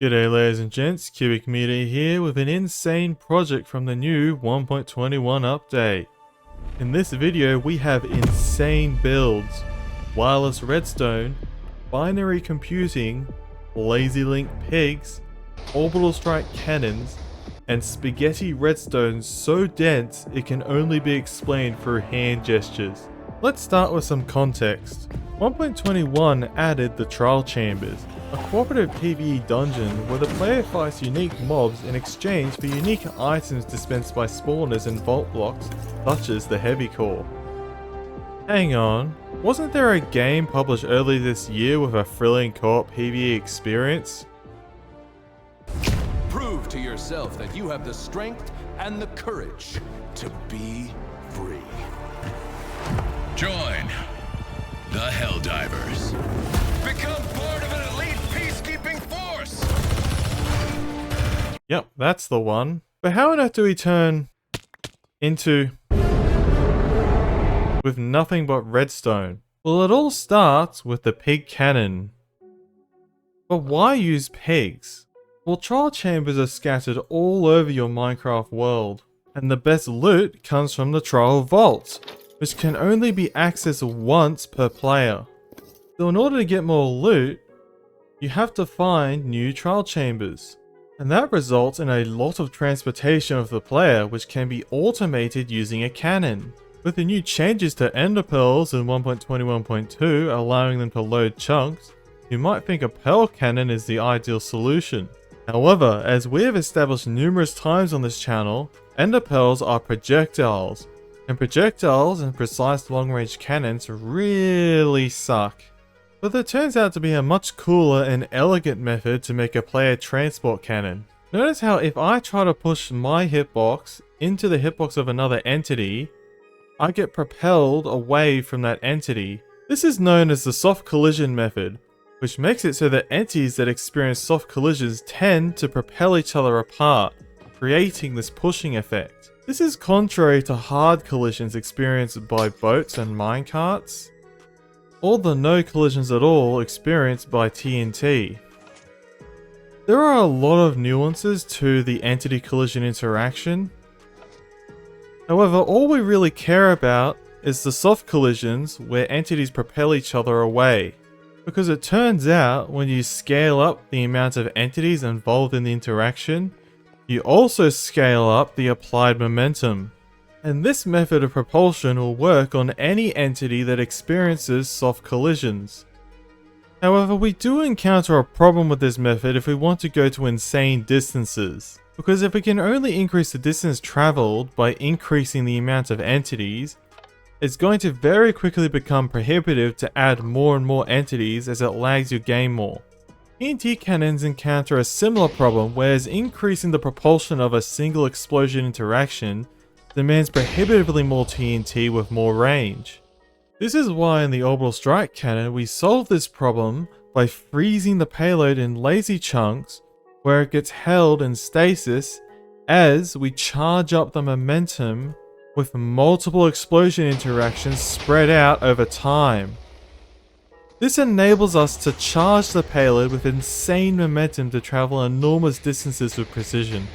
G'day ladies and gents, Cubic Media here with an insane project from the new 1.21 update. In this video we have insane builds, wireless redstone, binary computing, lazy link pigs, orbital strike cannons, and spaghetti redstone so dense it can only be explained through hand gestures. Let's start with some context. 1.21 added the trial chambers, a cooperative PvE dungeon where the player fights unique mobs in exchange for unique items dispensed by spawners and vault blocks, such as the heavy core. Hang on, wasn't there a game published earlier this year with a thrilling co-op PvE experience? Prove to yourself that you have the strength and the courage to be free. Join the Helldivers. Become part of an elite peacekeeping force! Yep, that's the one. But how on earth do we turn into with nothing but redstone? Well, it all starts with the pig cannon. But why use pigs? Well, trial chambers are scattered all over your Minecraft world, and the best loot comes from the trial vaults, which can only be accessed once per player. So in order to get more loot, you have to find new trial chambers. And that results in a lot of transportation of the player, which can be automated using a cannon. With the new changes to ender pearls in 1.21.2 allowing them to load chunks, you might think a pearl cannon is the ideal solution. However, as we have established numerous times on this channel, ender pearls are projectiles, and projectiles and precise long-range cannons really suck. But there turns out to be a much cooler and elegant method to make a player transport cannon. Notice how if I try to push my hitbox into the hitbox of another entity, I get propelled away from that entity. This is known as the soft collision method, which makes it so that entities that experience soft collisions tend to propel each other apart, creating this pushing effect. This is contrary to hard collisions experienced by boats and minecarts, or the no collisions at all experienced by TNT. There are a lot of nuances to the entity collision interaction. However, all we really care about is the soft collisions where entities propel each other away. Because it turns out when you scale up the amount of entities involved in the interaction, you also scale up the applied momentum. And this method of propulsion will work on any entity that experiences soft collisions. However, we do encounter a problem with this method if we want to go to insane distances. Because if we can only increase the distance traveled by increasing the amount of entities, it's going to very quickly become prohibitive to add more and more entities as it lags your game more. TNT cannons encounter a similar problem, whereas increasing the propulsion of a single explosion interaction demands prohibitively more TNT with more range. This is why in the orbital strike cannon we solve this problem by freezing the payload in lazy chunks where it gets held in stasis as we charge up the momentum with multiple explosion interactions spread out over time. This enables us to charge the payload with insane momentum to travel enormous distances with precision.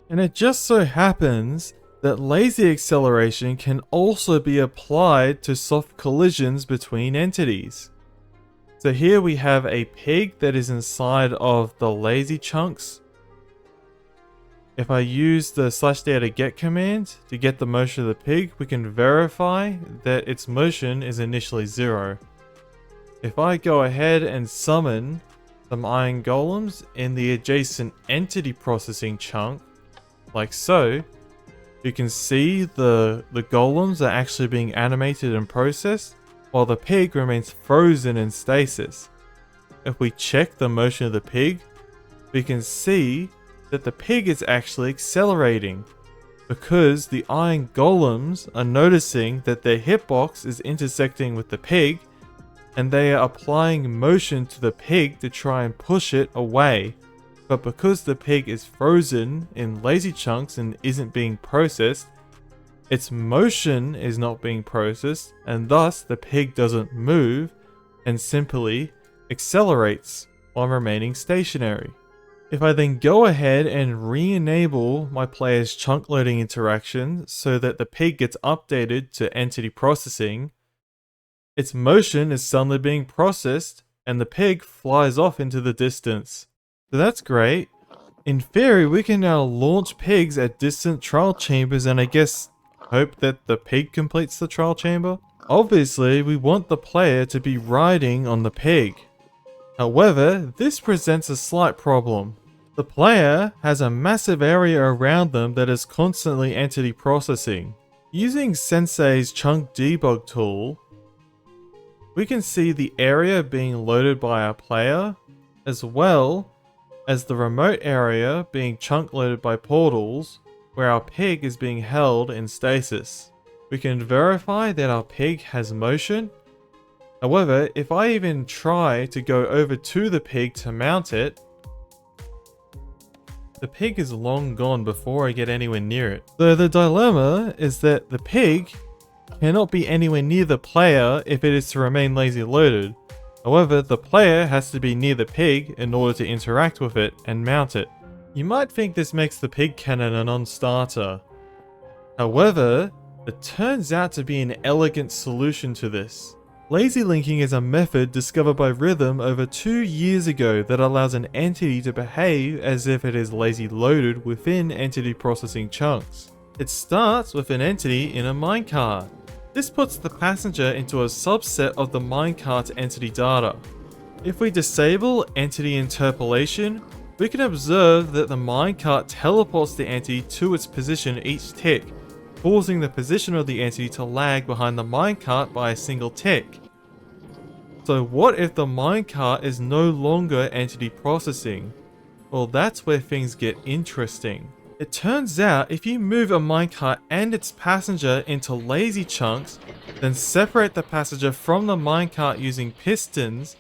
And it just so happens that lazy acceleration can also be applied to soft collisions between entities. So here we have a pig that is inside of the lazy chunks. If I use the /data_get command to get the motion of the pig, we can verify that its motion is initially 0. If I go ahead and summon some iron golems in the adjacent entity processing chunk, like so, you can see the golems are actually being animated and processed, while the pig remains frozen in stasis. If we check the motion of the pig, we can see that the pig is actually accelerating, because the iron golems are noticing that their hitbox is intersecting with the pig, and they are applying motion to the pig to try and push it away. But because the pig is frozen in lazy chunks and isn't being processed, its motion is not being processed, and thus the pig doesn't move and simply accelerates while remaining stationary. If I then go ahead and re-enable my player's chunk loading interaction so that the pig gets updated to entity processing, its motion is suddenly being processed and the pig flies off into the distance. So that's great. In theory, we can now launch pigs at distant trial chambers and I guess hope that the pig completes the trial chamber. Obviously, we want the player to be riding on the pig. However, this presents a slight problem. The player has a massive area around them that is constantly entity processing. Using Sensei's chunk debug tool, we can see the area being loaded by our player, as well as the remote area being chunk loaded by portals, where our pig is being held in stasis. We can verify that our pig has motion. However, if I even try to go over to the pig to mount it, the pig is long gone before I get anywhere near it. So the dilemma is that the pig cannot be anywhere near the player if it is to remain lazy loaded. However, the player has to be near the pig in order to interact with it and mount it. You might think this makes the pig cannon a non-starter. However, it turns out to be an elegant solution to this. Lazy linking is a method discovered by Rhythm over 2 years ago that allows an entity to behave as if it is lazy loaded within entity processing chunks. It starts with an entity in a minecart. This puts the passenger into a subset of the minecart's entity data. If we disable entity interpolation, we can observe that the minecart teleports the entity to its position each tick, causing the position of the entity to lag behind the minecart by a single tick. So what if the minecart is no longer entity processing? Well, that's where things get interesting. It turns out if you move a minecart and its passenger into lazy chunks, then separate the passenger from the minecart using pistons,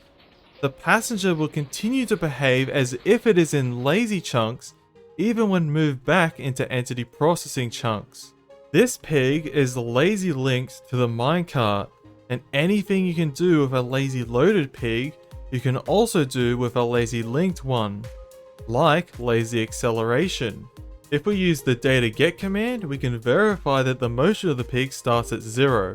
the passenger will continue to behave as if it is in lazy chunks even when moved back into entity processing chunks. This pig is lazy linked to the minecart, and anything you can do with a lazy loaded pig, you can also do with a lazy linked one, like lazy acceleration. If we use the data get command, we can verify that the motion of the pig starts at 0.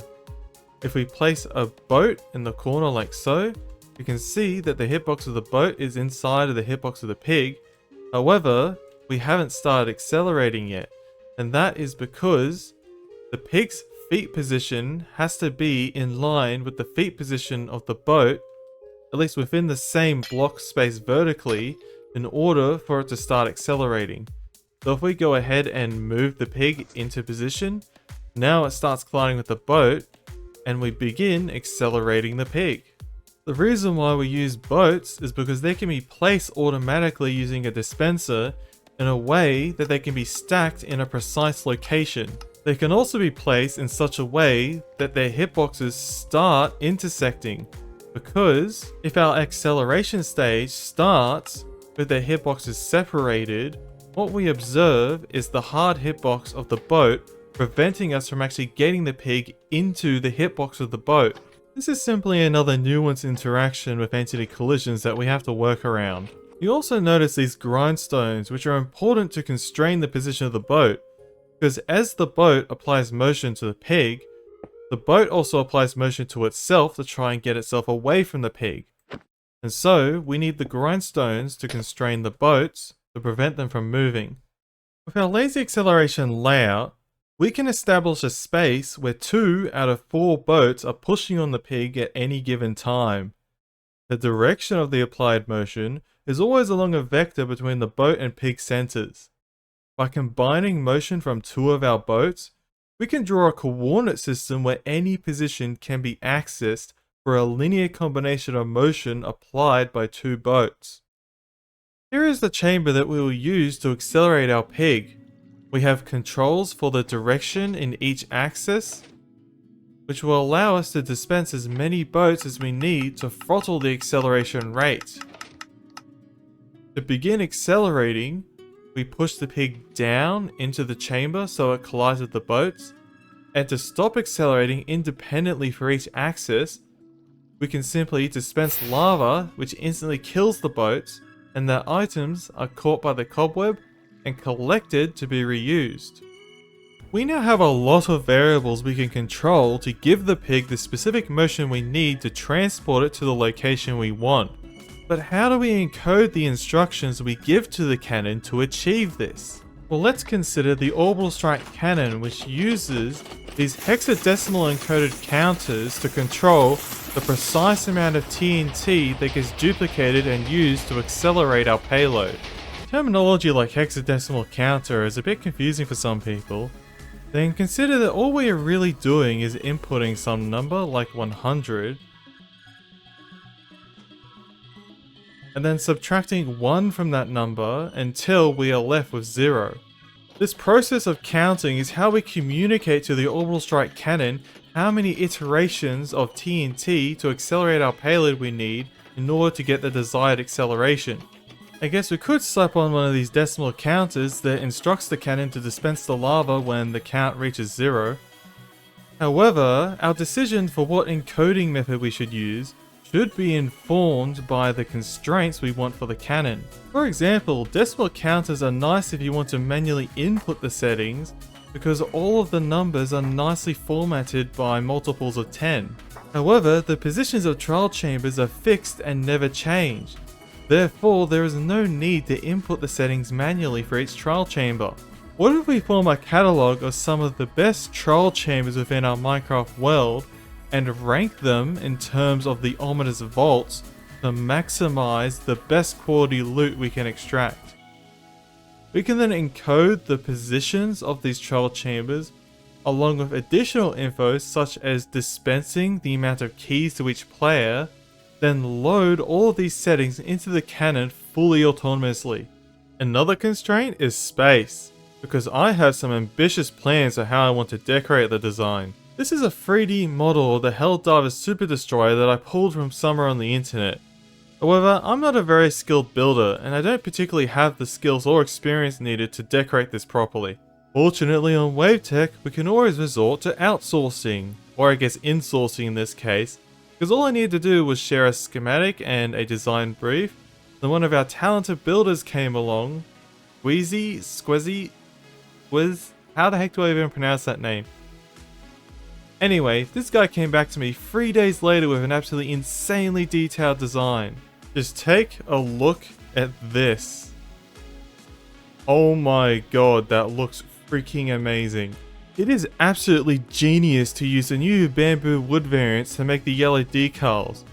If we place a boat in the corner like so, we can see that the hitbox of the boat is inside of the hitbox of the pig. However, we haven't started accelerating yet, and that is because the pig's feet position has to be in line with the feet position of the boat, at least within the same block space vertically, in order for it to start accelerating. So if we go ahead and move the pig into position, now it starts colliding with the boat, and we begin accelerating the pig. The reason why we use boats is because they can be placed automatically using a dispenser in a way that they can be stacked in a precise location. They can also be placed in such a way that their hitboxes start intersecting, because if our acceleration stage starts with their hitboxes separated, what we observe is the hard hitbox of the boat preventing us from actually getting the pig into the hitbox of the boat. This is simply another nuanced interaction with entity collisions that we have to work around. You also notice these grindstones, which are important to constrain the position of the boat, because as the boat applies motion to the pig, the boat also applies motion to itself to try and get itself away from the pig. And so, we need the grindstones to constrain the boats to prevent them from moving. With our lazy acceleration layout, we can establish a space where 2 out of 4 boats are pushing on the pig at any given time. The direction of the applied motion is always along a vector between the boat and pig centers. By combining motion from 2 of our boats, we can draw a coordinate system where any position can be accessed for a linear combination of motion applied by 2 boats. Here is the chamber that we will use to accelerate our pig. We have controls for the direction in each axis, which will allow us to dispense as many boats as we need to throttle the acceleration rate. To begin accelerating, we push the pig down into the chamber so it collides with the boats, and to stop accelerating independently for each axis, we can simply dispense lava, which instantly kills the boats, and that items are caught by the cobweb and collected to be reused. We now have a lot of variables we can control to give the pig the specific motion we need to transport it to the location we want. But how do we encode the instructions we give to the cannon to achieve this? Well, let's consider the orbital strike cannon, which uses these hexadecimal encoded counters to control the precise amount of TNT that gets duplicated and used to accelerate our payload. Terminology like hexadecimal counter is a bit confusing for some people. Then consider that all we are really doing is inputting some number like 100 and then subtracting 1 from that number until we are left with 0. This process of counting is how we communicate to the orbital strike cannon how many iterations of TNT to accelerate our payload we need in order to get the desired acceleration. I guess we could slap on one of these decimal counters that instructs the cannon to dispense the lava when the count reaches 0. However, our decision for what encoding method we should use should be informed by the constraints we want for the cannon. For example, decimal counters are nice if you want to manually input the settings because all of the numbers are nicely formatted by multiples of 10. However, the positions of trial chambers are fixed and never change. Therefore, there is no need to input the settings manually for each trial chamber. What if we form a catalogue of some of the best trial chambers within our Minecraft world and rank them in terms of the ominous vaults to maximize the best quality loot we can extract? We can then encode the positions of these trial chambers along with additional info such as dispensing the amount of keys to each player, then load all of these settings into the cannon fully autonomously. Another constraint is space, because I have some ambitious plans for how I want to decorate the design. This is a 3D model of the Helldivers super destroyer that I pulled from somewhere on the internet. However, I'm not a very skilled builder and I don't particularly have the skills or experience needed to decorate this properly. Fortunately on WaveTech, we can always resort to outsourcing, or I guess insourcing in this case, because all I needed to do was share a schematic and a design brief. Then one of our talented builders came along, Squizzy, how the heck do I even pronounce that name? Anyway, this guy came back to me 3 days later with an absolutely insanely detailed design. Just take a look at this. Oh my god, that looks freaking amazing. It is absolutely genius to use the new bamboo wood variants to make the yellow decals.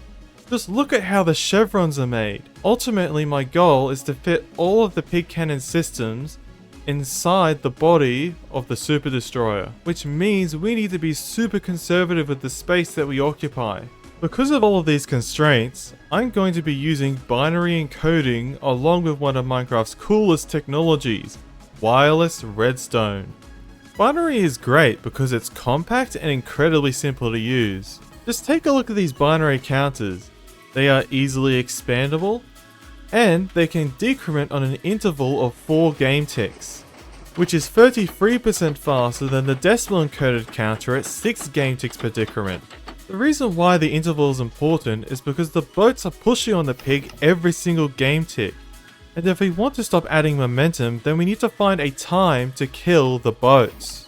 Just look at how the chevrons are made. Ultimately, my goal is to fit all of the pig cannon systems inside the body of the super destroyer, which means we need to be super conservative with the space that we occupy. Because of all of these constraints, I'm going to be using binary encoding along with one of Minecraft's coolest technologies, wireless redstone. Binary is great because it's compact and incredibly simple to use. Just take a look at these binary counters. They are easily expandable, and they can decrement on an interval of 4 game ticks, which is 33% faster than the decimal encoded counter at 6 game ticks per decrement. The reason why the interval is important is because the boats are pushing on the pig every single game tick, and if we want to stop adding momentum, then we need to find a time to kill the boats.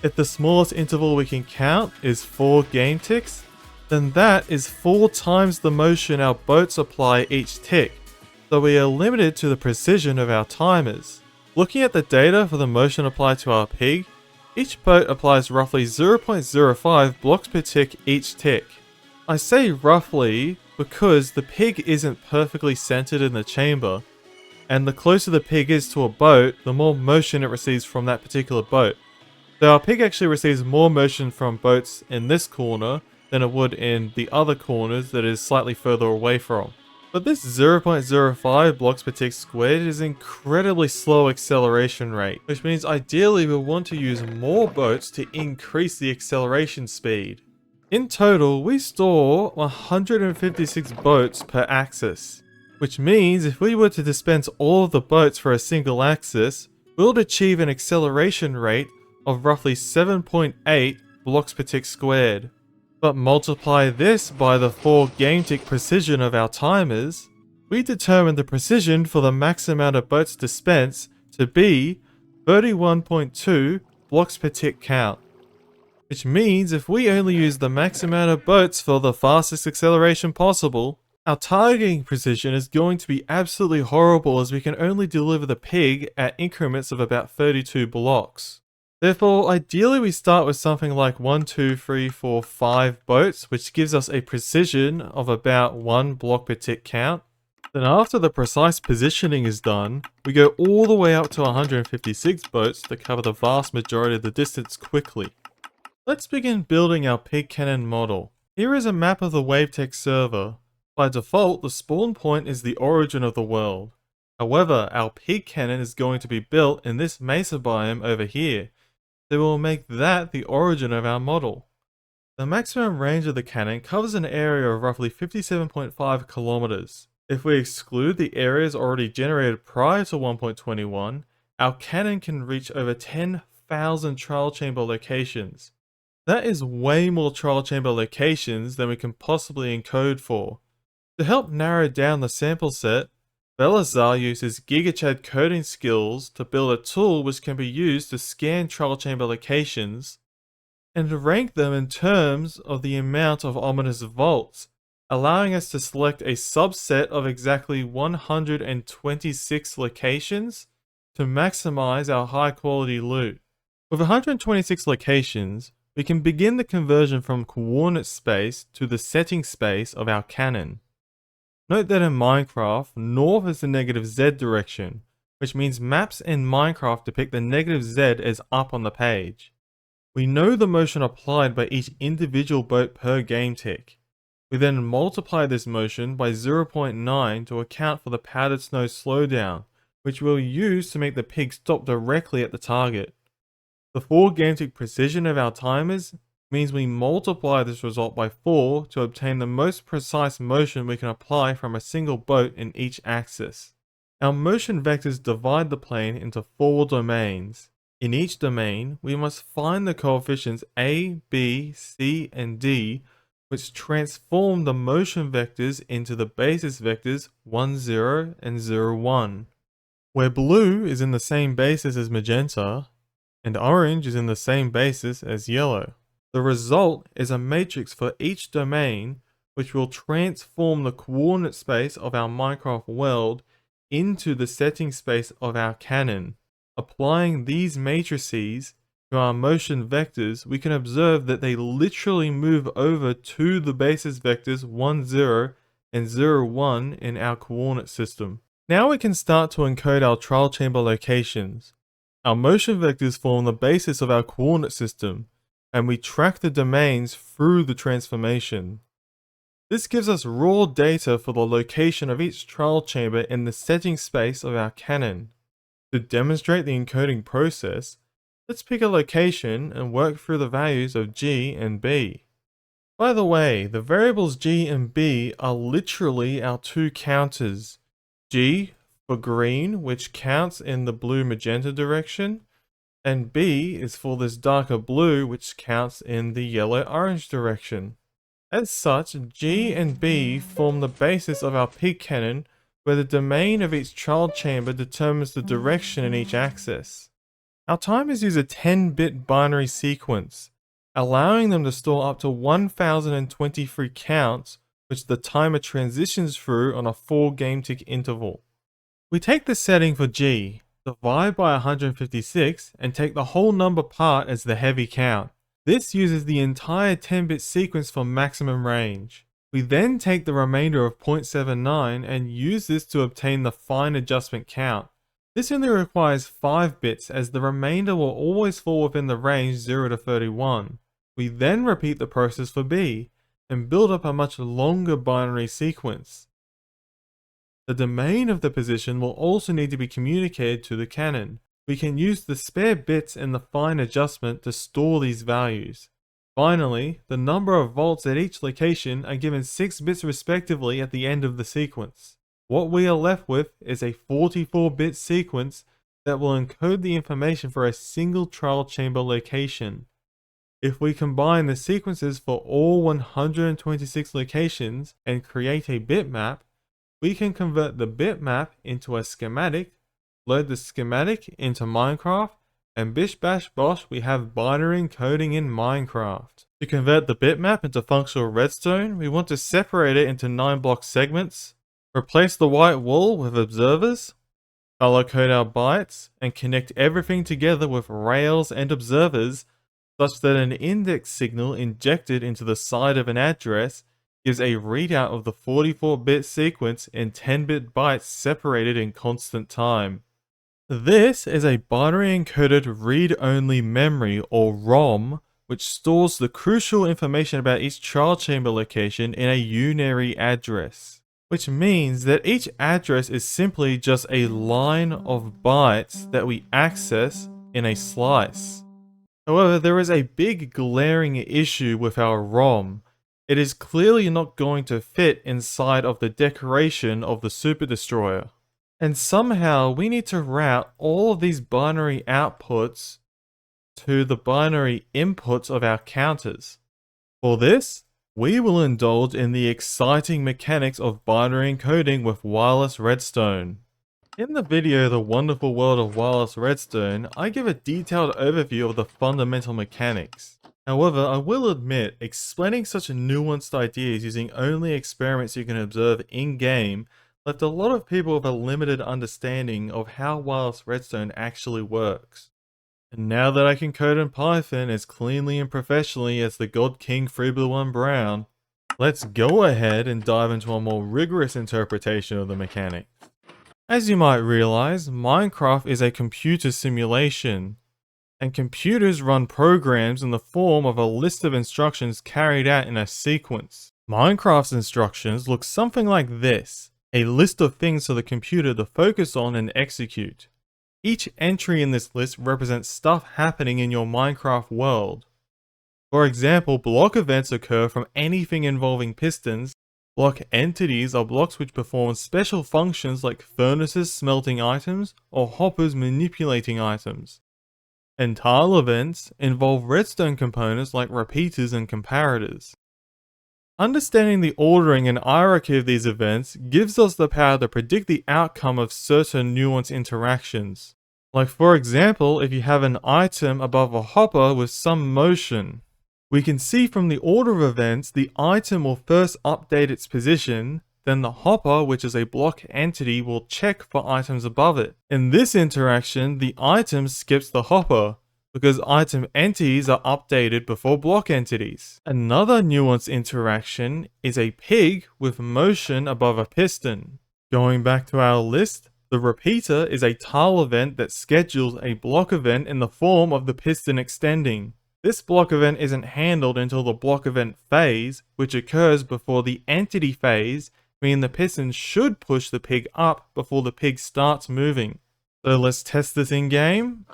If the smallest interval we can count is 4 game ticks, then that is 4 times the motion our boats apply each tick, so we are limited to the precision of our timers. Looking at the data for the motion applied to our pig, each boat applies roughly 0.05 blocks per tick each tick. I say roughly because the pig isn't perfectly centered in the chamber, and the closer the pig is to a boat, the more motion it receives from that particular boat. So our pig actually receives more motion from boats in this corner than it would in the other corners that is slightly further away from. But this 0.05 blocks per tick squared is incredibly slow acceleration rate, which means ideally we'll want to use more boats to increase the acceleration speed. In total, we store 156 boats per axis, which means if we were to dispense all of the boats for a single axis, we'll achieve an acceleration rate of roughly 7.8 blocks per tick squared. But multiply this by the 4 game tick precision of our timers, We determined the precision for the max amount of boats dispensed to be 31.2 blocks per tick count. Which means if we only use the max amount of boats for the fastest acceleration possible, our targeting precision is going to be absolutely horrible as we can only deliver the pig at increments of about 32 blocks. Therefore, ideally we start with something like 1, 2, 3, 4, 5 boats, which gives us a precision of about 1 block per tick count. Then after the precise positioning is done, we go all the way up to 156 boats to cover the vast majority of the distance quickly. Let's begin building our pig cannon model. Here is a map of the Wavetech server. By default, the spawn point is the origin of the world. However, our pig cannon is going to be built in this mesa biome over here, so we'll make that the origin of our model. The maximum range of the cannon covers an area of roughly 57.5 kilometers. If we exclude the areas already generated prior to 1.21, our cannon can reach over 10,000 trial chamber locations. That is way more trial chamber locations than we can possibly encode for. To help narrow down the sample set, Belazar uses GigaChad coding skills to build a tool which can be used to scan trial chamber locations and rank them in terms of the amount of ominous vaults, allowing us to select a subset of exactly 126 locations to maximize our high quality loot. With 126 locations, we can begin the conversion from coordinate space to the setting space of our cannon. Note that in Minecraft, north is the negative Z direction, which means maps in Minecraft depict the negative Z as up on the page. We know the motion applied by each individual boat per game tick. We then multiply this motion by 0.9 to account for the powdered snow slowdown, which we'll use to make the pig stop directly at the target. The 4 game tick precision of our timers means we multiply this result by 4 to obtain the most precise motion we can apply from a single boat in each axis. Our motion vectors divide the plane into 4 domains. In each domain, we must find the coefficients A, B, C, and D, which transform the motion vectors into the basis vectors 1, 0, and 0, 1. Where blue is in the same basis as magenta, and orange is in the same basis as yellow. The result is a matrix for each domain which will transform the coordinate space of our Minecraft world into the setting space of our cannon. Applying these matrices to our motion vectors, we can observe that they literally move over to the basis vectors 1, 0 and 0, 1 in our coordinate system. Now we can start to encode our trial chamber locations. Our motion vectors form the basis of our coordinate system, and we track the domains through the transformation. This gives us raw data for the location of each trial chamber in the setting space of our cannon. To demonstrate the encoding process, let's pick a location and work through the values of G and B. By the way, the variables G and B are literally our 2 counters. G for green, which counts in the blue magenta direction, and B is for this darker blue, which counts in the yellow orange direction. As such, G and B form the basis of our pig cannon, where the domain of each child chamber determines the direction in each axis. Our timers use a 10-bit binary sequence, allowing them to store up to 1023 counts, which the timer transitions through on a 4 game tick interval. We take the setting for G, divide by 156, and take the whole number part as the heavy count. This uses the entire 10-bit sequence for maximum range. We then take the remainder of 0.79 and use this to obtain the fine adjustment count. This only requires 5 bits as the remainder will always fall within the range 0 to 31. We then repeat the process for B and build up a much longer binary sequence. The domain of the position will also need to be communicated to the cannon. We can use the spare bits in the fine adjustment to store these values. Finally, the number of vaults at each location are given 6 bits respectively at the end of the sequence. What we are left with is a 44-bit sequence that will encode the information for a single trial chamber location. If we combine the sequences for all 126 locations and create a bitmap, we can convert the bitmap into a schematic, load the schematic into Minecraft, and bish bash bosh, we have binary encoding in Minecraft. To convert the bitmap into functional redstone, we want to separate it into 9 block segments, replace the white wall with observers, color code our bytes, and connect everything together with rails and observers such that an index signal injected into the side of an address gives a readout of the 44-bit sequence in 10-bit bytes separated in constant time. This is a binary encoded read-only memory, or ROM, which stores the crucial information about each trial chamber location in a unary address, which means that each address is simply just a line of bytes that we access in a slice. However, there is a big glaring issue with our ROM. It is clearly not going to fit inside of the decoration of the Super Destroyer. And somehow we need to route all of these binary outputs to the binary inputs of our counters. For this, we will indulge in the exciting mechanics of binary encoding with wireless redstone. In the video The Wonderful World of Wireless Redstone, I give a detailed overview of the fundamental mechanics. However, I will admit, explaining such nuanced ideas using only experiments you can observe in-game left a lot of people with a limited understanding of how wireless redstone actually works. And now that I can code in Python as cleanly and professionally as the God King 3Blue1 Brown, let's go ahead and dive into a more rigorous interpretation of the mechanic. As you might realize, Minecraft is a computer simulation, and computers run programs in the form of a list of instructions carried out in a sequence. Minecraft's instructions look something like this. A list of things for the computer to focus on and execute. Each entry in this list represents stuff happening in your Minecraft world. For example, block events occur from anything involving pistons. Block entities are blocks which perform special functions like furnaces smelting items or hoppers manipulating items. And tile events involve redstone components like repeaters and comparators. Understanding the ordering and hierarchy of these events gives us the power to predict the outcome of certain nuanced interactions. Like for example, if you have an item above a hopper with some motion. We can see from the order of events the item will first update its position, then the hopper, which is a block entity, will check for items above it. In this interaction, the item skips the hopper, because item entities are updated before block entities. Another nuanced interaction is a pig with motion above a piston. Going back to our list, the repeater is a tile event that schedules a block event in the form of the piston extending. This block event isn't handled until the block event phase, which occurs before the entity phase, meaning the piston should push the pig up before the pig starts moving. So let's test this in game.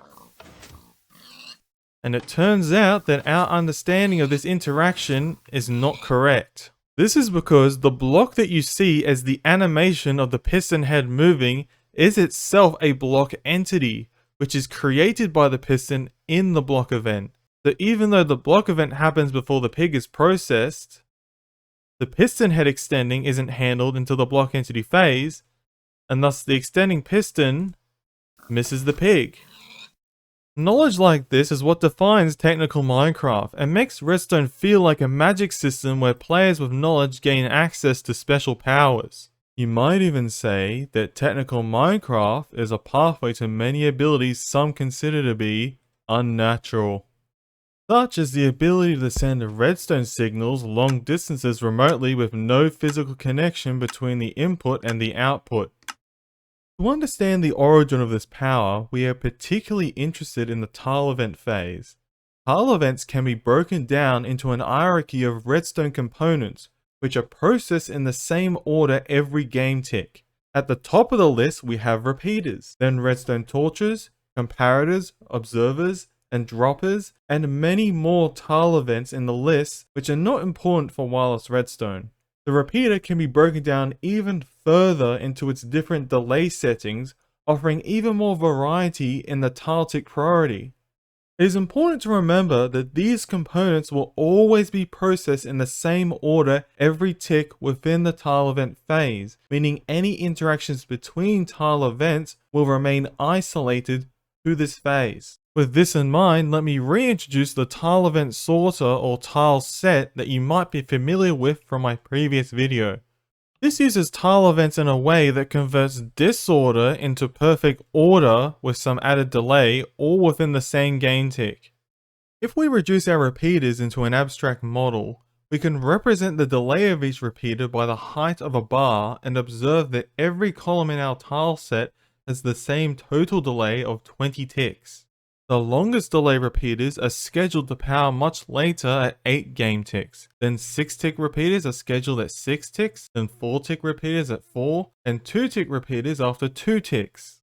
And it turns out that our understanding of this interaction is not correct. This is because the block that you see as the animation of the piston head moving is itself a block entity, which is created by the piston in the block event. So even though the block event happens before the pig is processed, the piston head extending isn't handled until the block entity phase, and thus the extending piston misses the pig. Knowledge like this is what defines technical Minecraft and makes Redstone feel like a magic system where players with knowledge gain access to special powers. You might even say that technical Minecraft is a pathway to many abilities some consider to be unnatural, such as the ability to send redstone signals long distances remotely with no physical connection between the input and the output. To understand the origin of this power, we are particularly interested in the tile event phase. Tile events can be broken down into an hierarchy of redstone components, which are processed in the same order every game tick. At the top of the list we have repeaters, then redstone torches, comparators, observers, and droppers, and many more tile events in the list which are not important for wireless redstone. The repeater can be broken down even further into its different delay settings, offering even more variety in the tile tick priority. It is important to remember that these components will always be processed in the same order every tick within the tile event phase, meaning any interactions between tile events will remain isolated to this phase. With this in mind, let me reintroduce the tile event sorter or tile set that you might be familiar with from my previous video. This uses tile events in a way that converts disorder into perfect order with some added delay, all within the same game tick. If we reduce our repeaters into an abstract model, we can represent the delay of each repeater by the height of a bar and observe that every column in our tile set has the same total delay of 20 ticks. The longest delay repeaters are scheduled to power much later at 8 game ticks. Then 6 tick repeaters are scheduled at 6 ticks, then 4 tick repeaters at 4, and 2 tick repeaters after 2 ticks.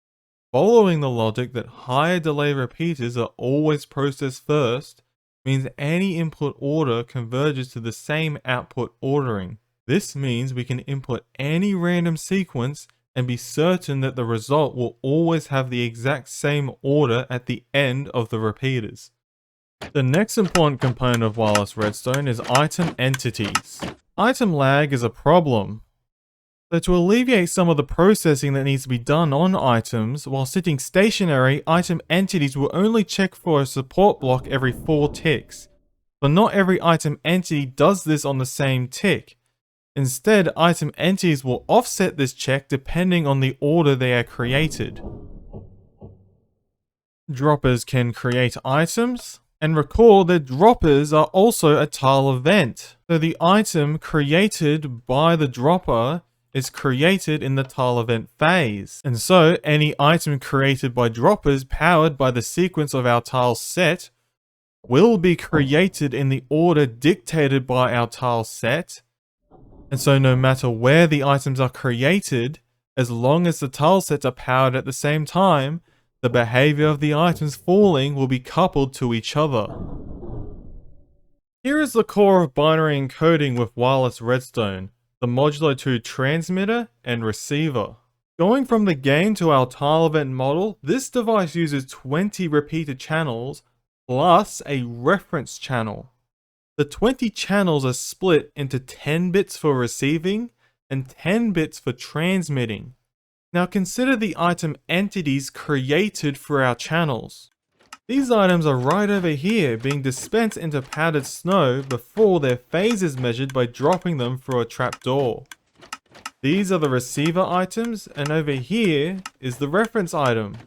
Following the logic that higher delay repeaters are always processed first, means any input order converges to the same output ordering. This means we can input any random sequence and be certain that the result will always have the exact same order at the end of the repeaters. The next important component of wireless redstone is item entities. Item lag is a problem. So to alleviate some of the processing that needs to be done on items, while sitting stationary, item entities will only check for a support block every 4 ticks. But not every item entity does this on the same tick. Instead, item entities will offset this check depending on the order they are created. Droppers can create items, and recall that droppers are also a tile event. So the item created by the dropper is created in the tile event phase. And so any item created by droppers powered by the sequence of our tile set will be created in the order dictated by our tile set. And so no matter where the items are created, as long as the tile sets are powered at the same time, the behavior of the items falling will be coupled to each other. Here is the core of binary encoding with wireless redstone, the modulo 2 transmitter and receiver. Going from the game to our tile event model, this device uses 20 repeater channels plus a reference channel. The 20 channels are split into 10 bits for receiving and 10 bits for transmitting. Now consider the item entities created for our channels. These items are right over here being dispensed into powdered snow before their phase is measured by dropping them through a trapdoor. These are the receiver items, and over here is the reference item.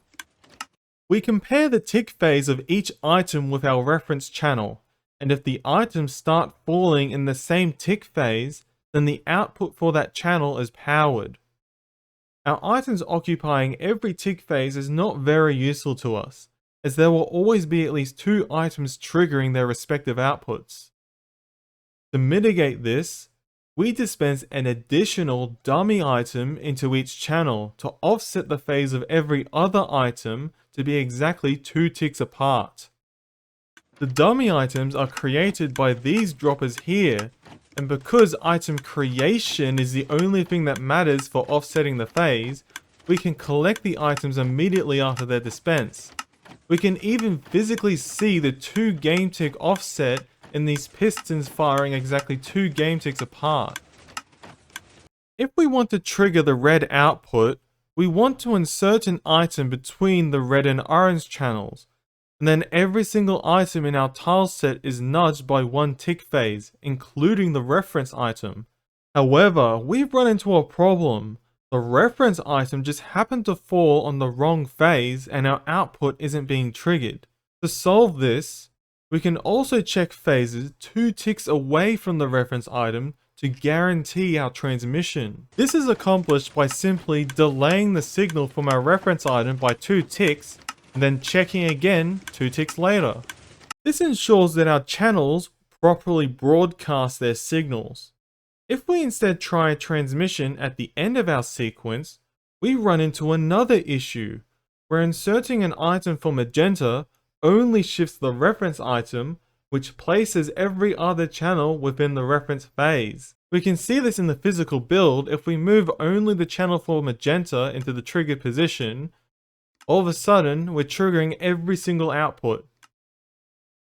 We compare the tick phase of each item with our reference channel. And if the items start falling in the same tick phase, then the output for that channel is powered. Our items occupying every tick phase is not very useful to us, as there will always be at least 2 items triggering their respective outputs. To mitigate this, we dispense an additional dummy item into each channel to offset the phase of every other item to be exactly 2 ticks apart. The dummy items are created by these droppers here, and because item creation is the only thing that matters for offsetting the phase, we can collect the items immediately after their dispense. We can even physically see the 2 game tick offset in these pistons firing exactly 2 game ticks apart. If we want to trigger the red output, we want to insert an item between the red and orange channels. And then every single item in our tile set is nudged by 1 tick phase, including the reference item. However, we've run into a problem. The reference item just happened to fall on the wrong phase and our output isn't being triggered. To solve this, we can also check phases 2 ticks away from the reference item to guarantee our transmission. This is accomplished by simply delaying the signal from our reference item by 2 ticks and then checking again 2 ticks later. This ensures that our channels properly broadcast their signals. If we instead try a transmission at the end of our sequence, we run into another issue, where inserting an item for magenta only shifts the reference item, which places every other channel within the reference phase. We can see this in the physical build. If we move only the channel for magenta into the triggered position, all of a sudden, we're triggering every single output.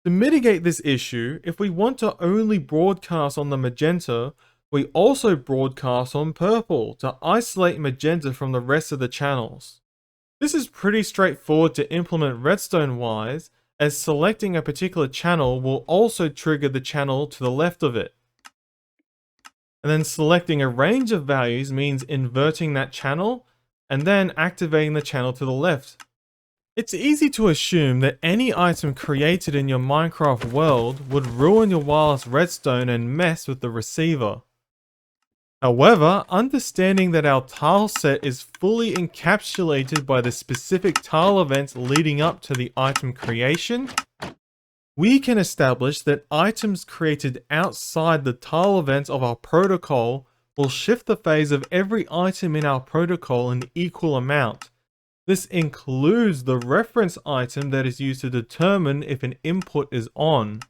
To mitigate this issue, if we want to only broadcast on the magenta, we also broadcast on purple to isolate magenta from the rest of the channels. This is pretty straightforward to implement redstone wise, as selecting a particular channel will also trigger the channel to the left of it. And then selecting a range of values means inverting that channel and then activating the channel to the left. It's easy to assume that any item created in your Minecraft world would ruin your wireless redstone and mess with the receiver. However, understanding that our tile set is fully encapsulated by the specific tile events leading up to the item creation, we can establish that items created outside the tile events of our protocol will shift the phase of every item in our protocol in equal amount. This includes the reference item that is used to determine if an input is on.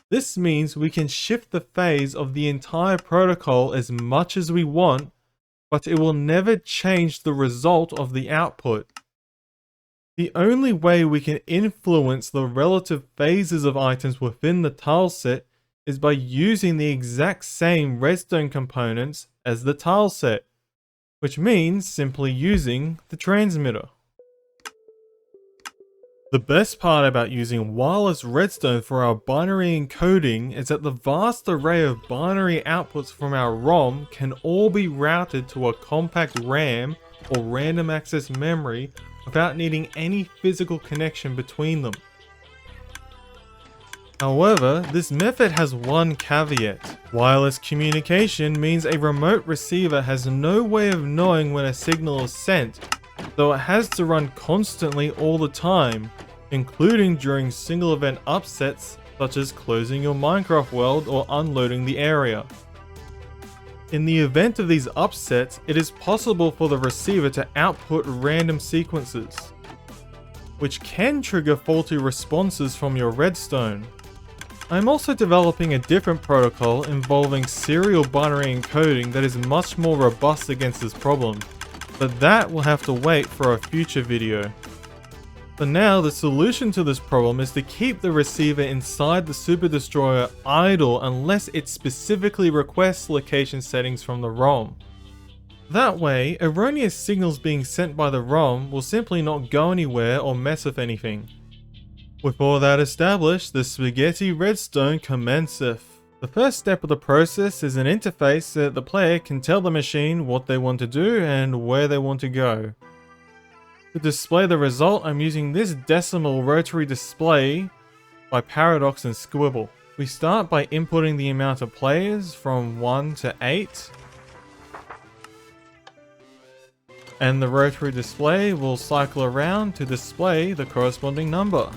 This means we can shift the phase of the entire protocol as much as we want, but it will never change the result of the output. The only way we can influence the relative phases of items within the tile set is by using the exact same redstone components as the tile set, which means simply using the transmitter. The best part about using wireless redstone for our binary encoding is that the vast array of binary outputs from our ROM can all be routed to a compact RAM or random access memory without needing any physical connection between them. However, this method has one caveat. Wireless communication means a remote receiver has no way of knowing when a signal is sent, so it has to run constantly all the time, including during single event upsets such as closing your Minecraft world or unloading the area. In the event of these upsets, it is possible for the receiver to output random sequences, which can trigger faulty responses from your redstone. I'm also developing a different protocol involving serial binary encoding that is much more robust against this problem, but that will have to wait for a future video. For now, the solution to this problem is to keep the receiver inside the Super Destroyer idle unless it specifically requests location settings from the ROM. That way, erroneous signals being sent by the ROM will simply not go anywhere or mess with anything. With all that established, the spaghetti redstone commenceth. The first step of the process is an interface so that the player can tell the machine what they want to do and where they want to go. To display the result, I'm using this decimal rotary display by Paradox and Squibble. We start by inputting the amount of players from 1 to 8. And the rotary display will cycle around to display the corresponding number.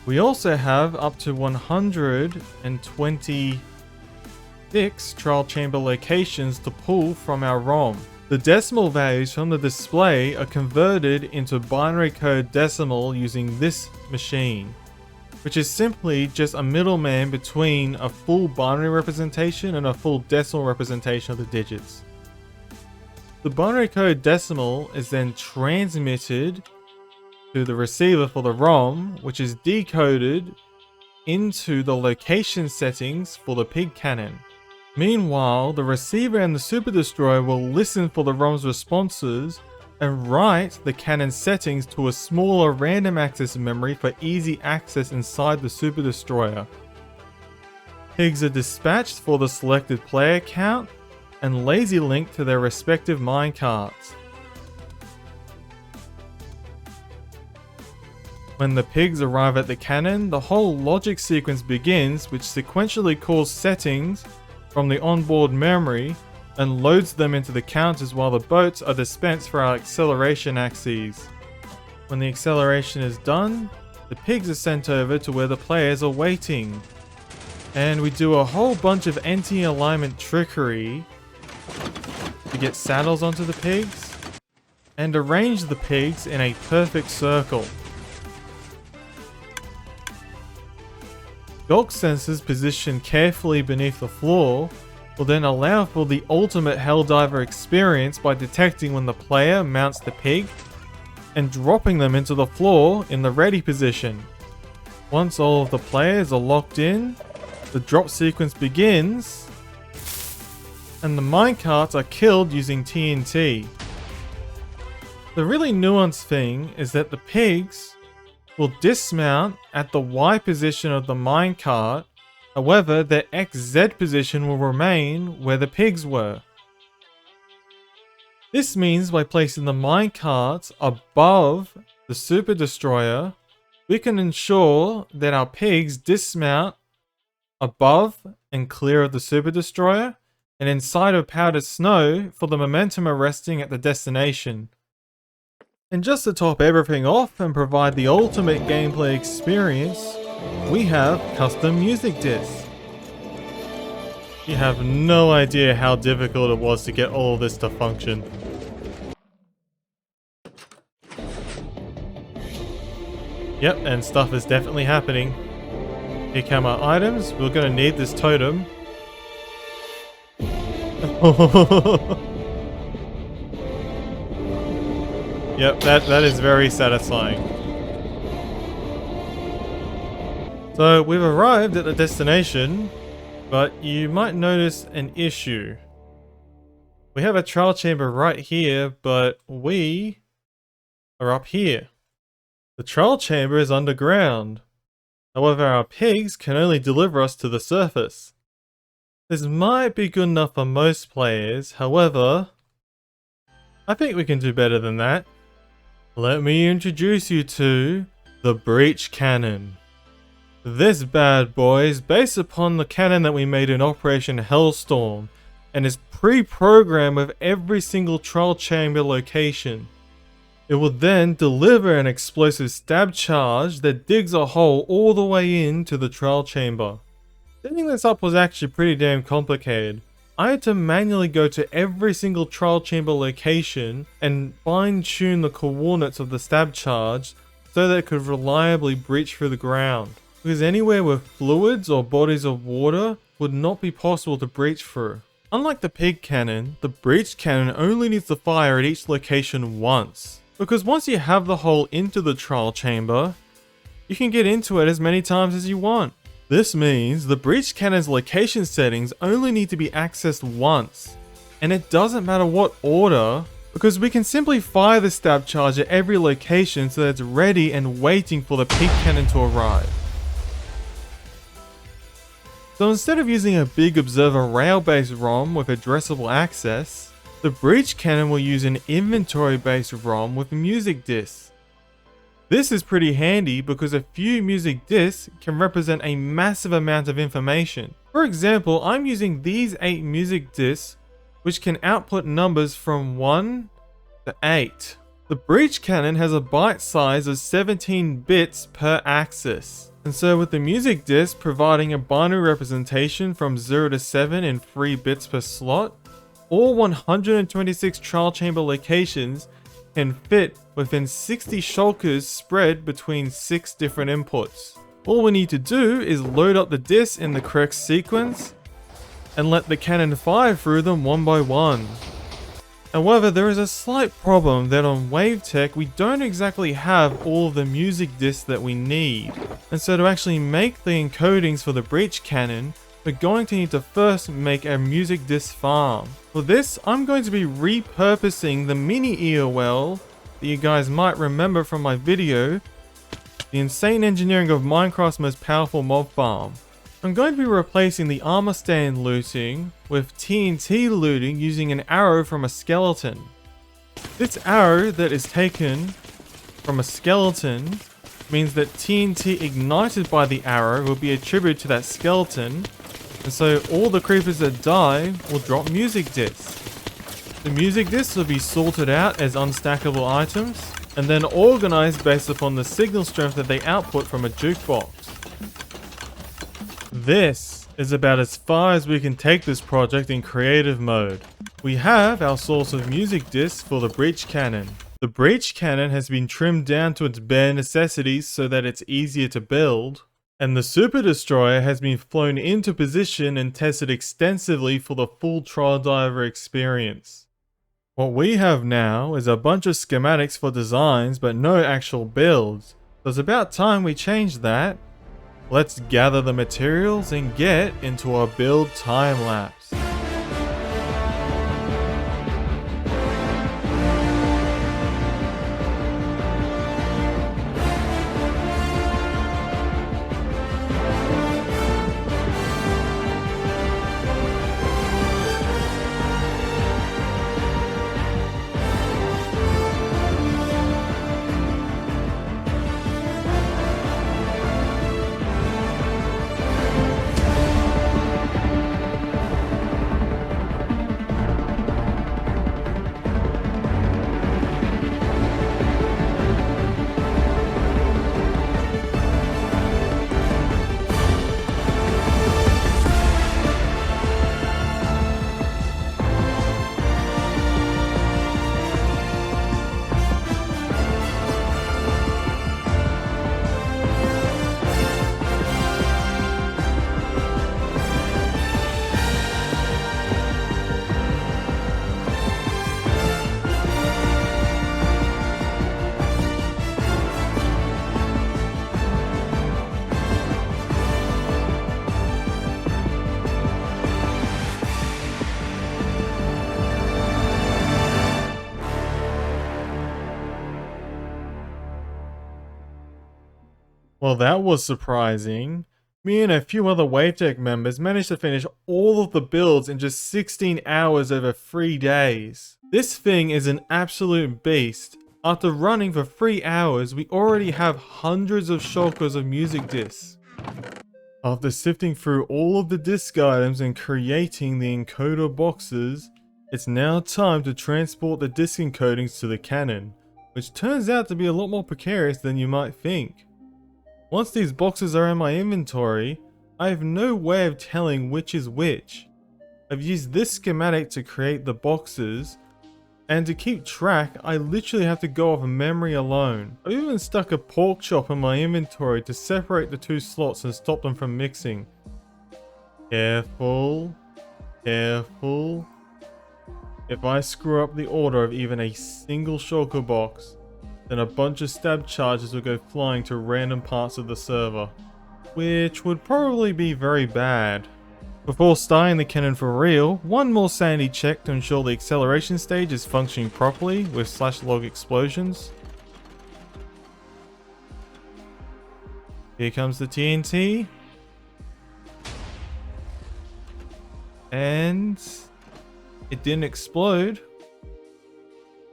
We also have up to 126 trial chamber locations to pull from our ROM. The decimal values from the display are converted into binary code decimal using this machine, which is simply just a middleman between a full binary representation and a full decimal representation of the digits. The binary code decimal is then transmitted to the receiver for the ROM, which is decoded into the location settings for the pig cannon. Meanwhile, the receiver and the Super Destroyer will listen for the ROM's responses and write the cannon settings to a smaller random access memory for easy access inside the Super Destroyer. Pigs are dispatched for the selected player count and lazy linked to their respective minecarts. When the pigs arrive at the cannon, the whole logic sequence begins, which sequentially calls settings from the onboard memory and loads them into the counters while the boats are dispensed for our acceleration axes. When the acceleration is done, the pigs are sent over to where the players are waiting. And we do a whole bunch of anti-alignment trickery to get saddles onto the pigs and arrange the pigs in a perfect circle. Dock sensors positioned carefully beneath the floor will then allow for the ultimate Helldiver experience by detecting when the player mounts the pig and dropping them into the floor in the ready position. Once all of the players are locked in, the drop sequence begins, and the minecarts are killed using TNT. The really nuanced thing is that the pigs will dismount at the Y position of the minecart, however their XZ position will remain where the pigs were. This means by placing the minecarts above the Super Destroyer, we can ensure that our pigs dismount above and clear of the Super Destroyer and inside of powdered snow for the momentum arresting at the destination. And just to top everything off and provide the ultimate gameplay experience, we have custom music discs. You have no idea how difficult it was to get all of this to function. Yep, and stuff is definitely happening. Here come our items. We're gonna need this totem. Yep, that is very satisfying. So we've arrived at the destination, but you might notice an issue. We have a trial chamber right here, but we are up here. The trial chamber is underground. However, our pigs can only deliver us to the surface. This might be good enough for most players, however, I think we can do better than that. Let me introduce you to the breach cannon. This bad boy is based upon the cannon that we made in Operation Hellstorm and is pre-programmed with every single trial chamber location. It will then deliver an explosive stab charge that digs a hole all the way into the trial chamber. Setting this up was actually pretty damn complicated. I had to manually go to every single trial chamber location and fine-tune the coordinates of the stab charge so that it could reliably breach through the ground. Because anywhere with fluids or bodies of water would not be possible to breach through. Unlike the pig cannon, the breach cannon only needs to fire at each location once. Because once you have the hole into the trial chamber, you can get into it as many times as you want. This means the breach cannon's location settings only need to be accessed once. And it doesn't matter what order, because we can simply fire the stab charge at every location so that it's ready and waiting for the pig cannon to arrive. So instead of using a big observer rail-based ROM with addressable access, the breach cannon will use an inventory-based ROM with music discs. This is pretty handy because a few music discs can represent a massive amount of information. For example, I'm using these 8 music discs which can output numbers from 1 to 8. The breach cannon has a byte size of 17 bits per axis. And so with the music disc providing a binary representation from 0 to 7 in 3 bits per slot, all 126 trial chamber locations can fit within 60 shulkers spread between 6 different inputs. All we need to do is load up the discs in the correct sequence and let the cannon fire through them one by one. However, there is a slight problem that on WaveTech we don't exactly have all of the music discs that we need. And so to actually make the encodings for the breach cannon, we're going to need to first make a music disc farm. For this, I'm going to be repurposing the mini EOL that you guys might remember from my video, the insane engineering of Minecraft's most powerful mob farm. I'm going to be replacing the armor stand looting with TNT looting using an arrow from a skeleton. This arrow that is taken from a skeleton means that TNT ignited by the arrow will be attributed to that skeleton, and so all the creepers that die will drop music discs. The music discs will be sorted out as unstackable items, and then organized based upon the signal strength that they output from a jukebox. This is about as far as we can take this project in creative mode. We have our source of music discs for the breach cannon. The breach cannon has been trimmed down to its bare necessities so that it's easier to build. And the Super Destroyer has been flown into position and tested extensively for the full trialdiver experience. What we have now is a bunch of schematics for designs but no actual builds. So it's about time we changed that. Let's gather the materials and get into our build time lapse. Well, that was surprising. Me and a few other Wavetech members managed to finish all of the builds in just 16 hours over 3 days. This thing is an absolute beast. After running for 3 hours, we already have hundreds of shulkers of music discs. After sifting through all of the disc items and creating the encoder boxes, it's now time to transport the disc encodings to the cannon, which turns out to be a lot more precarious than you might think. Once these boxes are in my inventory, I have no way of telling which is which. I've used this schematic to create the boxes, and to keep track, I literally have to go off memory alone. I've even stuck a pork chop in my inventory to separate the two slots and stop them from mixing. Careful, careful. If I screw up the order of even a single shulker box, then a bunch of stab charges will go flying to random parts of the server, which would probably be very bad. Before starting the cannon for real, one more sanity check to ensure the acceleration stage is functioning properly with /log explosions. Here comes the TNT. And it didn't explode.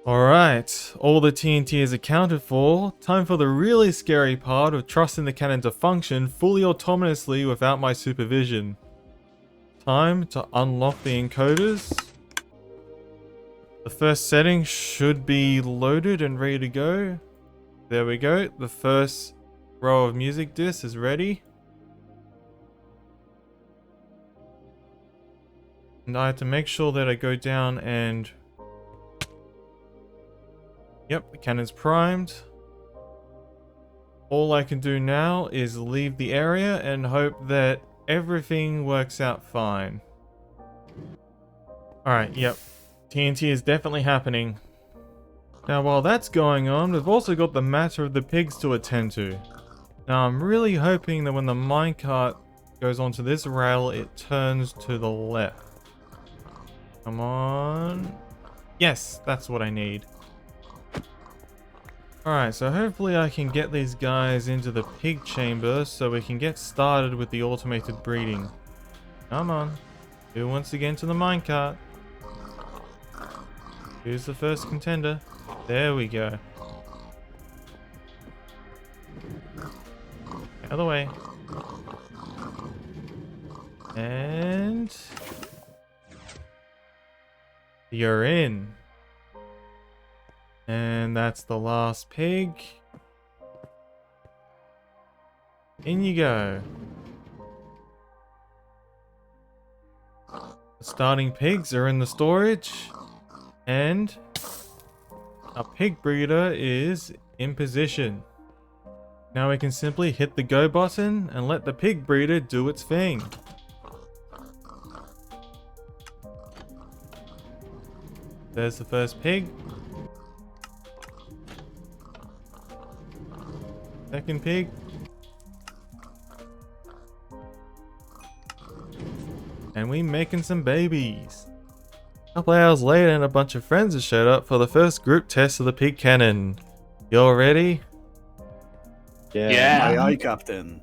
Alright, all the TNT is accounted for. Time for the really scary part of trusting the cannon to function fully autonomously without my supervision. Time to unlock the encoders. The first setting should be loaded and ready to go. There we go, the first row of music discs is ready. And I have to make sure that I go down and... Yep, the cannon's primed. All I can do now is leave the area and hope that everything works out fine. Alright, yep. TNT is definitely happening. Now while that's going on, we've also got the matter of the pigs to attend to. Now I'm really hoping that when the minecart goes onto this rail, it turns to the left. Come on. Yes, that's what I need. Alright, so hopefully I can get these guys into the pig chamber so we can get started with the automated breeding. Come on. Who wants to get into the minecart? Who's the first contender? There we go. Out of the way. And... you're in. And that's the last pig. In you go. The starting pigs are in the storage. And our pig breeder is in position. Now we can simply hit the go button and let the pig breeder do its thing. There's the first pig. Second pig. And we making some babies. A couple hours later and a bunch of friends have showed up for the first group test of the pig cannon. You all ready? Yeah. Aye, aye, Captain.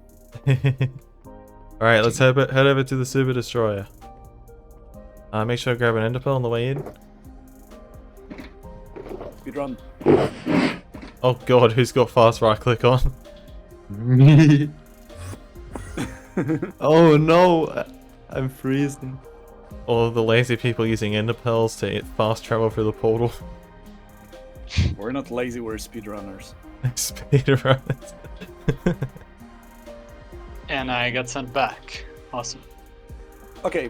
Alright, let's head over to the Super Destroyer. Make sure to grab an ender pearl on the way in. Speedrun. Oh god, who's got fast right click on? Me. Oh no, I'm freezing. All the lazy people using ender pearls to fast travel through the portal. We're not lazy, we're speedrunners. Speedrunners. And I got sent back. Awesome. Okay,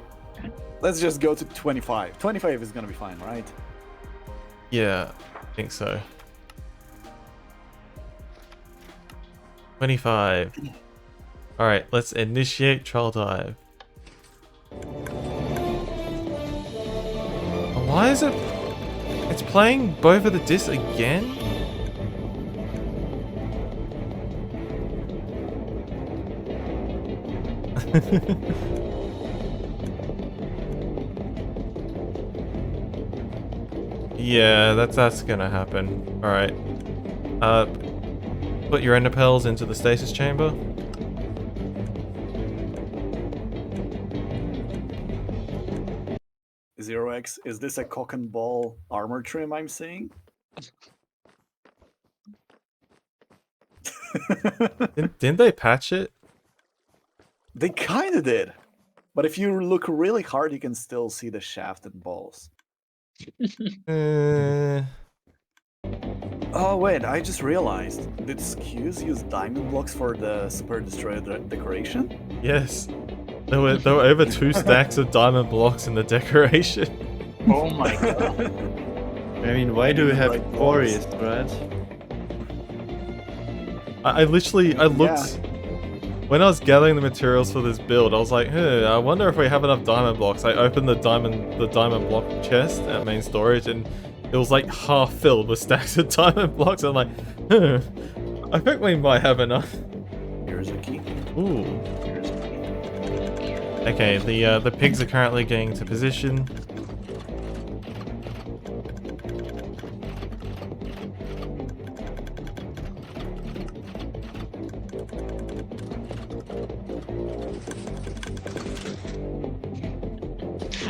let's just go to 25. 25 is gonna be fine, right? Yeah, I think so. 25. Alright, let's initiate trial dive. Why is it... It's playing both of the discs again? Yeah, that's gonna happen. Alright. Put your ender pearls into the stasis chamber. Zero X, is this a cock and ball armor trim I'm seeing? Didn't they patch it? They kinda did. But if you look really hard, you can still see the shaft and balls. Oh wait, I just realized. Did Skews use diamond blocks for the Super Destroyer decoration? Yes. There were over 2 stacks of diamond blocks in the decoration. Oh my god. I mean, why do we have Right, quarries, right? I looked when I was gathering the materials for this build. I was like, I wonder if we have enough diamond blocks. I opened the diamond block chest at main storage, and it was like half filled with stacks of diamond blocks. I'm like, I think we might have enough. Here's a key. Ooh. Here's a key. Okay, the pigs are currently getting into position.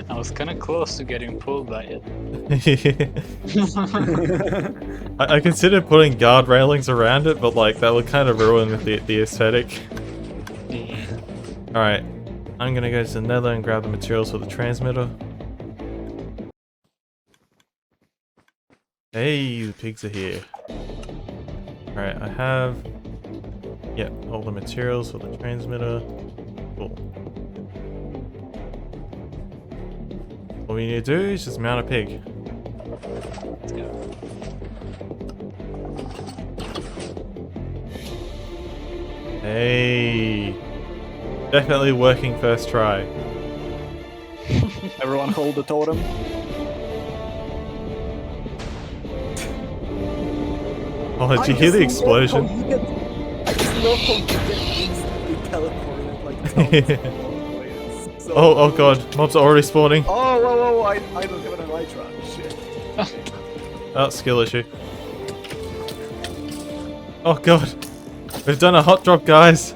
I was kind of close to getting pulled by it. I considered putting guard railings around it, but like that would kind of ruin the aesthetic. Alright, I'm gonna go to the nether and grab the materials for the transmitter. Hey, the pigs are here. Alright, I have... Yep, all the materials for the transmitter. Cool. All we need to do is just mount a pig. Let's go. Hey! Definitely working first try. Everyone hold the totem. Oh, did you hear the explosion? I just love how you get instantly teleported like so Oh god, mobs are already spawning. Oh, whoa, I don't have an elytra. Shit. Oh, skill issue. Oh god, we've done a hot drop, guys.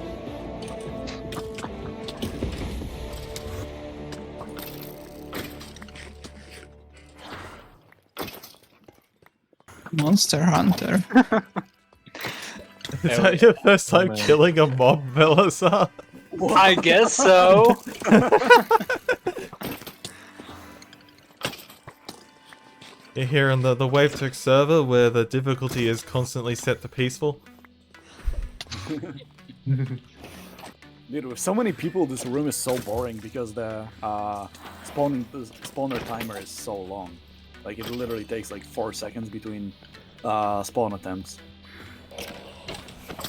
Monster Hunter. Is that your first time killing a mob, Velasar? I guess so. You're here on the Wavetech server where the difficulty is constantly set to peaceful. Dude, with so many people, this room is so boring because the spawner timer is so long. Like, it literally takes like 4 seconds between spawn attempts.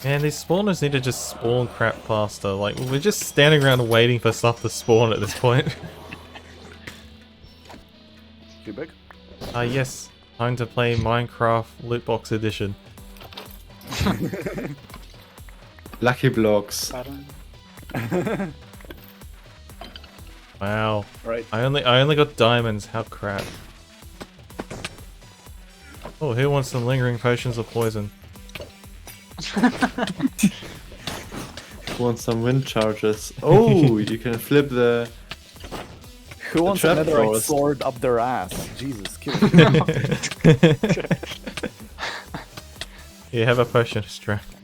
Man, these spawners need to just spawn crap faster. Like, we're just standing around waiting for stuff to spawn at this point. Cubic? Yes. Time to play Minecraft Lootbox Edition. Lucky blocks. Wow. Right. I only got diamonds. How crap. Oh, who wants some lingering potions of poison? Want some wind charges? Oh, you can flip the. Who wants a trap netherite doors. sword up their ass? Jesus, kill it. You have a potion of strength.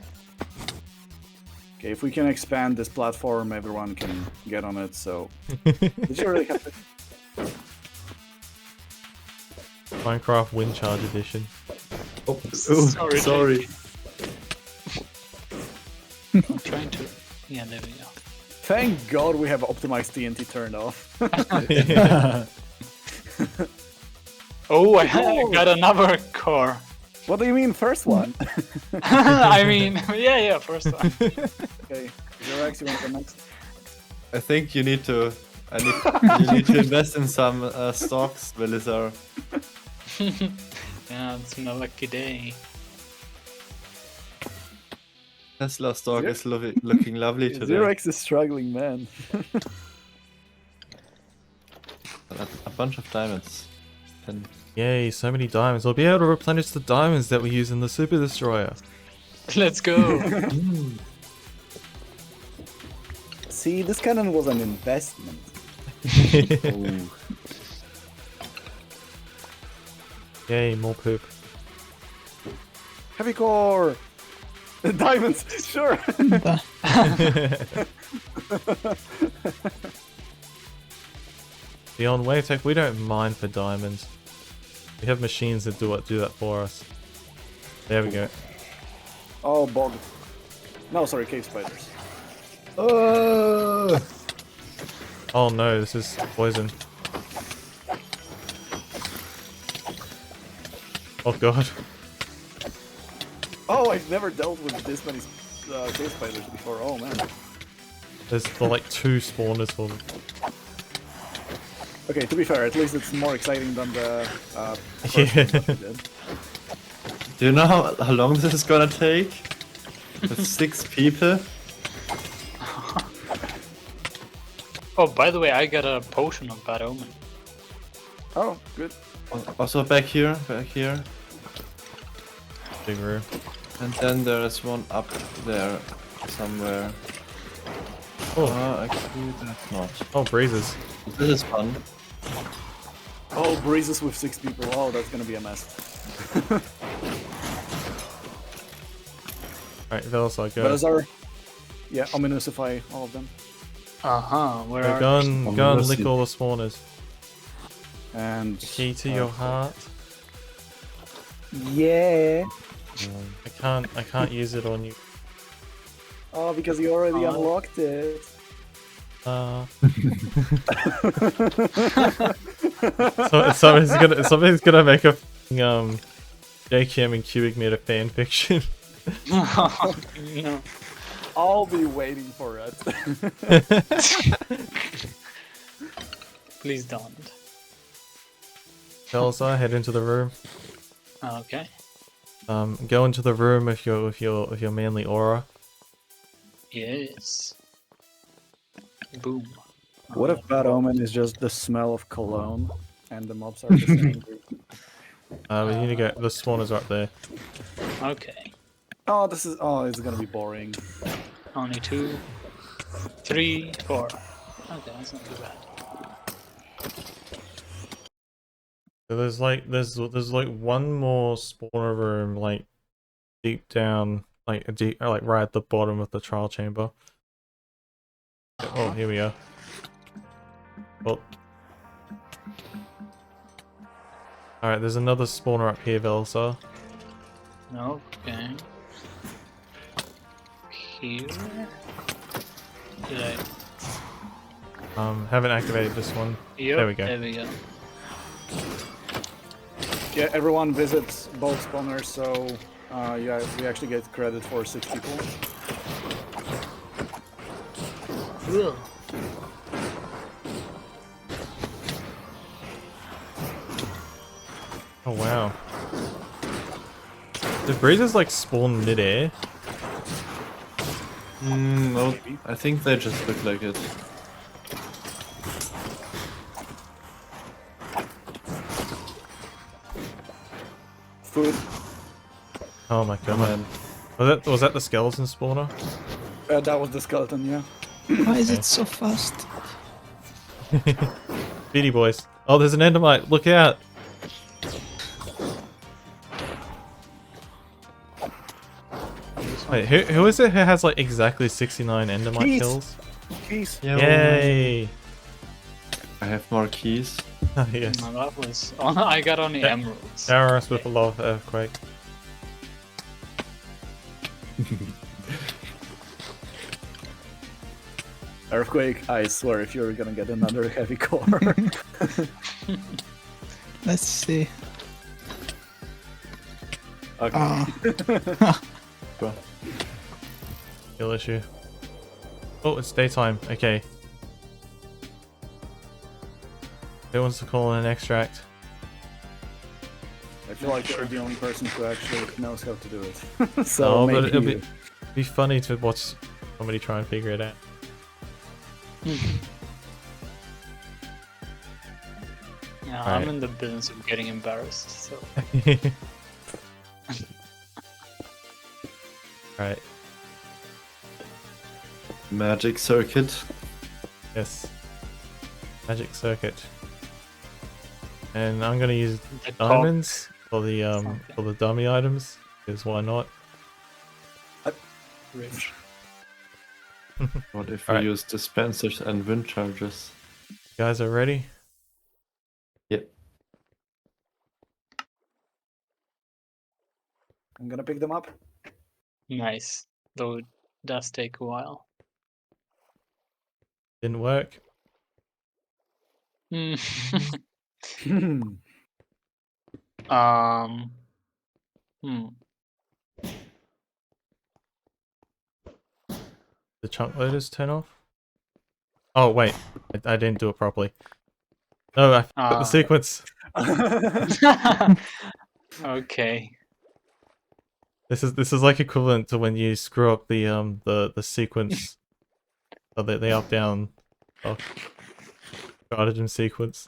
Okay, if we can expand this platform, everyone can get on it, so... Did you really have to... Minecraft Wind Charge Edition. Oh, Sorry, sorry. I'm trying to. Yeah, there we go. Thank God we have optimized TNT turned off. Oh, I got another core. What do you mean, first one? I mean, yeah, first one. Okay, Xerox, you want to go next? I think you need to. You need to invest in some stocks, Velizar. Yeah, it's my lucky day. Tesla stock is looking lovely today. Xerox is struggling, man. A bunch of diamonds. Yay, so many diamonds. We'll be able to replenish the diamonds that we use in the Super Destroyer. Let's go. See, this cannon was an investment. Ooh. Yay, more poop. Heavy core! Diamonds, sure! Beyond Wavetech, we don't mine for diamonds. We have machines that do that for us. There we go. Oh, bog. No, sorry, cave spiders. Oh no, this is poison. Oh god. Oh, I've never dealt with this many cave spiders before. Oh man. There's like 2 spawners for them. Okay, to be fair, at least it's more exciting than the first Yeah. one that we did. Do you know how long this is gonna take? With 6 people? Oh, by the way, I got a potion of bad omen. Oh, good. Also back here, Big room. and then there is one up there somewhere. Oh, Actually, that's not. oh, breezes. This is fun. Oh, breezes with 6 people. Oh, that's gonna be a mess. Alright, Velasar, go. Velazar. Yeah, ominusify all of them. Where Go, are go and lick all the spawners. And... Key to your heart. Yeah! I can't use it on you. Oh, because you already unlocked it. Somebody's gonna make a JKM and cubic meter fan fiction. No. I'll be waiting for it. Please don't. Velasar, head into the room. Okay. Go into the room with your manly aura. Yes. Boom. What if Bad Omen is just the smell of cologne and the mobs are just angry? We need to go. The spawners are up there. Okay. Oh, this is... Oh, it's gonna be boring. Only 2, 3, 4. Okay, that's not too bad. So there's like one more spawner room like deep down, like right at the bottom of the trial chamber. Oh, here we are. Well, all right. There's another spawner up here, Velasar. Okay. Here. Did I? Haven't activated this one. Yep, There we go. There we go. Yeah, everyone visits both spawners, so yeah, we actually get credit for 6 people. Ugh. Oh wow. Did breezes like spawn mid-air? No, I think they just look like it. Food. Oh my god. Man. Was that the skeleton spawner? That was the skeleton, yeah. Why is it so fast? Beady boys. Oh, there's an endermite. Look out. Wait, who is it who has like exactly 69 endermite Keys. kills? Keys. Yeah, Yay! I have more keys. Yes. No, that was. Oh, I got only emeralds. Shower us with a lava earthquake. Earthquake, I swear if you're gonna get another heavy core. Let's see. Okay. Bro. Kill issue. Oh, it's daytime. Okay. Who wants to call in an extract? I feel like you're the only person who actually knows how to do it. So Oh, but maybe it'll you. be funny to watch somebody try and figure it out. Yeah, Right. I'm in the business of getting embarrassed, so. Right. Magic circuit. Yes. Magic circuit. And I'm gonna use The cock. diamonds for the dummy items, because why not? Rich. What if Alright. we use dispensers and wind chargers? You guys are ready? Yep. I'm gonna pick them up. Nice. Though it does take a while. Didn't work. Hmm. Hmm. Hmm. The chunk loaders turn off? Oh wait, I didn't do it properly. No, I forgot the sequence. Okay. This is like equivalent to when you screw up the sequence, or the up down, stratagem sequence.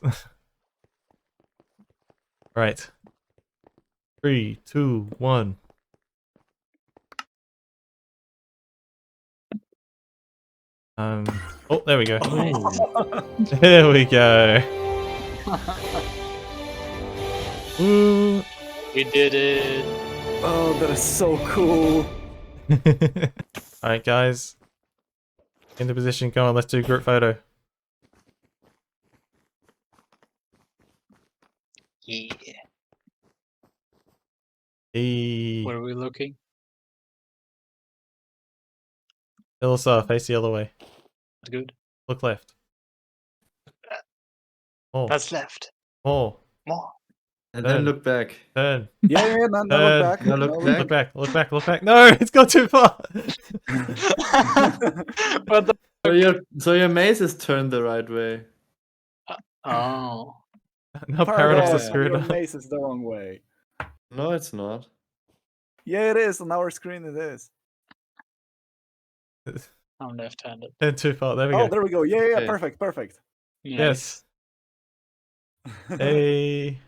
Right. 3, 2, 1. Oh, there we go. There we go. Ooh. We did it. Oh, that is so cool. Alright, guys. In the position, go on, let's do group photo. Yeah. Hey. Where are we looking? Ilsa, face the other way. Good. Look left. Oh. That's left. Oh. More. And Turn. then look back. Turn. Yeah, no, look back. No, look back. Look back. Look back. Look back. No, it's gone too far. What the? So your maze is turned the right way. Oh. Now Paradox is Pardon, screwed your up. mace is the wrong way. No, it's not. Yeah, it is. On our screen, it is. I'm left-handed. Turn too far. There we Oh, go. there we go. Yeah, Okay. perfect, perfect. Yes. Hey.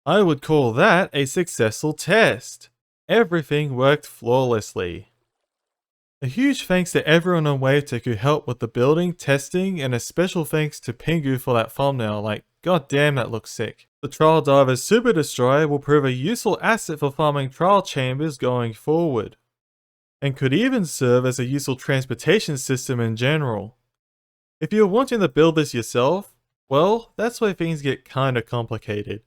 I would call that a successful test. Everything worked flawlessly. A huge thanks to everyone on WaveTech who helped with the building, testing, and a special thanks to Pingu for that thumbnail. Like, god damn, that looks sick. The Trial Diver's Super Destroyer will prove a useful asset for farming trial chambers going forward, and could even serve as a useful transportation system in general. If you're wanting to build this yourself, well, that's where things get kinda complicated.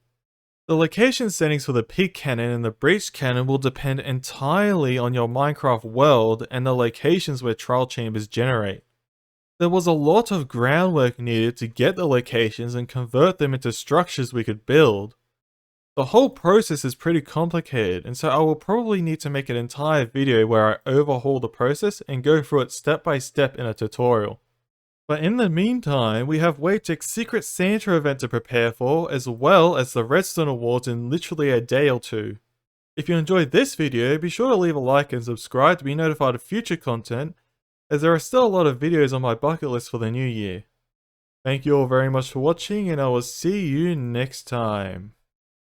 The location settings for the pig cannon and the breach cannon will depend entirely on your Minecraft world and the locations where trial chambers generate. There was a lot of groundwork needed to get the locations and convert them into structures we could build. The whole process is pretty complicated, and so I will probably need to make an entire video where I overhaul the process and go through it step by step in a tutorial. But in the meantime, we have WaveTech's Secret Santa event to prepare for, as well as the Redstone Awards in literally a day or two. If you enjoyed this video, be sure to leave a like and subscribe to be notified of future content, as there are still a lot of videos on my bucket list for the new year. Thank you all very much for watching, and I will see you next time.